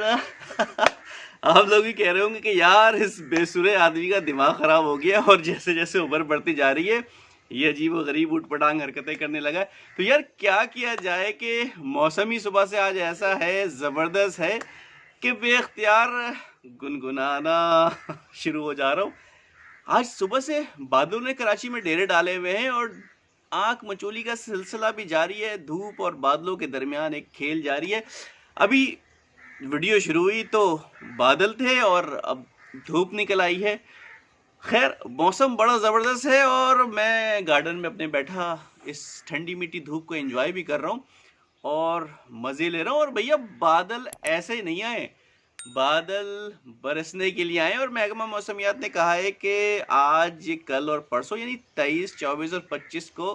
आप लोग भी कह रहे होंगे कि यार इस बेसुरे आदमी का दिमाग खराब हो गया और जैसे जैसे उम्र बढ़ती जा रही है ये अजीब व गरीब उठपटांग हरकतें करने लगा है। तो यार क्या किया जाए कि मौसम ही सुबह से आज ऐसा है, ज़बरदस्त है कि बेख्तियार गुनगुनाना शुरू हो जा रहा हूँ। आज सुबह से बादलों ने कराची में डेरे डाले हुए हैं और आंख मचोली का सिलसिला भी जारी है। धूप और बादलों के दरमियान एक खेल जारी है। अभी वीडियो शुरू हुई तो बादल थे और अब धूप निकल आई है। खैर मौसम बड़ा ज़बरदस्त है और मैं गार्डन में अपने बैठा इस ठंडी मीठी धूप को एंजॉय भी कर रहा हूँ और मज़े ले रहा हूँ। और भैया बादल ऐसे ही नहीं आए, बादल बरसने के लिए आए और महकमा मौसमियात ने कहा है कि आज, कल और परसों यानी 23, 24 और 25 को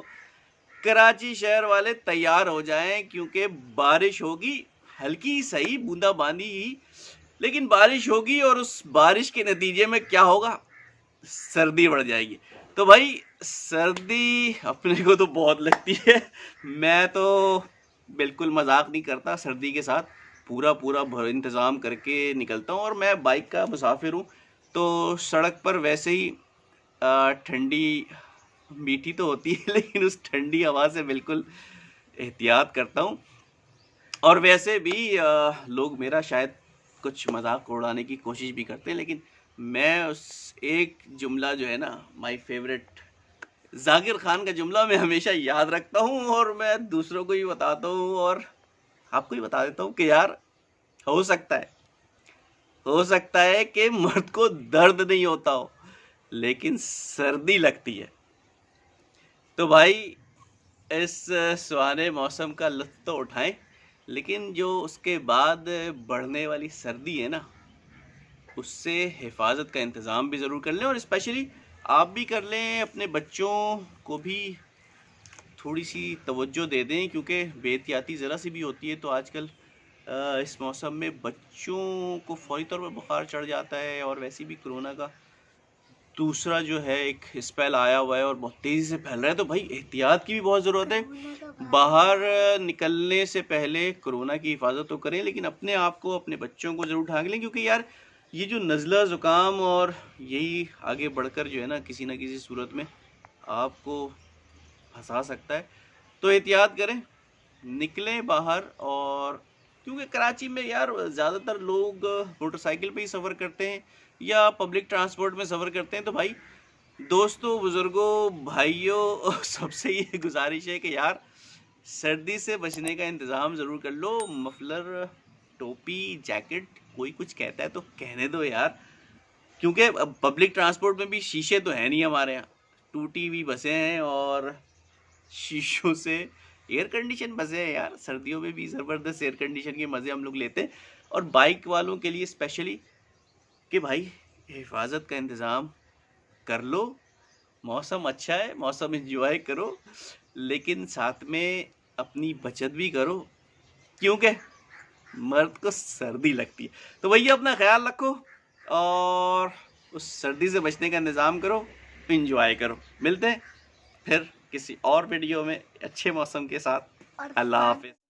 कराची शहर वाले तैयार हो जाएं क्योंकि बारिश होगी। हल्की सही बूंदाबांदी ही, लेकिन बारिश होगी और उस बारिश के नतीजे में क्या होगा, सर्दी बढ़ जाएगी। तो भाई सर्दी अपने को तो बहुत लगती है। मैं तो बिल्कुल मजाक नहीं करता, सर्दी के साथ पूरा पूरा इंतज़ाम करके निकलता हूँ। और मैं बाइक का मुसाफिर हूँ तो सड़क पर वैसे ही ठंडी मीठी तो होती है लेकिन उस ठंडी हवा से बिल्कुल एहतियात करता हूँ। और वैसे भी लोग मेरा शायद कुछ मजाक उड़ाने की कोशिश भी करते हैं, लेकिन मैं उस एक जुमला जो है ना, माय फेवरेट जाकिर खान का जुमला मैं हमेशा याद रखता हूँ और मैं दूसरों को भी बताता हूँ और आपको भी बता देता हूँ कि यार हो सकता है कि मर्द को दर्द नहीं होता हो लेकिन सर्दी लगती है। तो भाई इस सुहाने मौसम का लुत्फ तो उठाएं, लेकिन जो उसके बाद बढ़ने वाली सर्दी है ना, उससे हिफाजत का इंतज़ाम भी ज़रूर कर लें और स्पेशली आप भी कर लें। अपने बच्चों को भी थोड़ी सी तवज्जो दे दें क्योंकि बेहतियाती ज़रा सी भी होती है तो आजकल इस मौसम में बच्चों को फौरी तौर पर बुखार चढ़ जाता है। और वैसे भी कोरोना का दूसरा जो है एक स्पेल आया हुआ है और बहुत तेज़ी से फैल रहा है, तो भाई एहतियात की भी बहुत ज़रूरत है। बाहर निकलने से पहले कोरोना की हिफाजत तो करें, लेकिन अपने आप को, अपने बच्चों को ज़रूर ढांक लें क्योंकि यार ये जो नज़ला ज़ुकाम और यही आगे बढ़कर जो है ना किसी सूरत में आपको फंसा सकता है। तो एहतियात करें, निकलें बाहर। और क्योंकि कराची में यार ज़्यादातर लोग मोटरसाइकिल पे ही सफ़र करते हैं या पब्लिक ट्रांसपोर्ट में सफ़र करते हैं, तो भाई दोस्तों, बुज़ुर्गों, भाइयों सबसे ये गुजारिश है कि यार सर्दी से बचने का इंतज़ाम ज़रूर कर लो। मफलर, टोपी, जैकेट, कोई कुछ कहता है तो कहने दो यार, क्योंकि पब्लिक ट्रांसपोर्ट में भी शीशे तो है नहीं हमारे यहाँ, टूटी हुई बसें हैं और शीशों से एयर कंडीशन बसें हैं यार। सर्दियों में भी ज़बरदस्त एयर कंडीशन के मज़े हम लोग लेते हैं। और बाइक वालों के लिए स्पेशली कि भाई हिफाजत का इंतज़ाम कर लो। मौसम अच्छा है, मौसम एंजॉय करो, लेकिन साथ में अपनी बचत भी करो क्योंकि मर्द को सर्दी लगती है। तो भैया अपना ख्याल रखो और उस सर्दी से बचने का इंतज़ाम करो, एंजॉय करो। मिलते हैं फिर किसी और वीडियो में अच्छे मौसम के साथ। अल्लाह हाफिज़।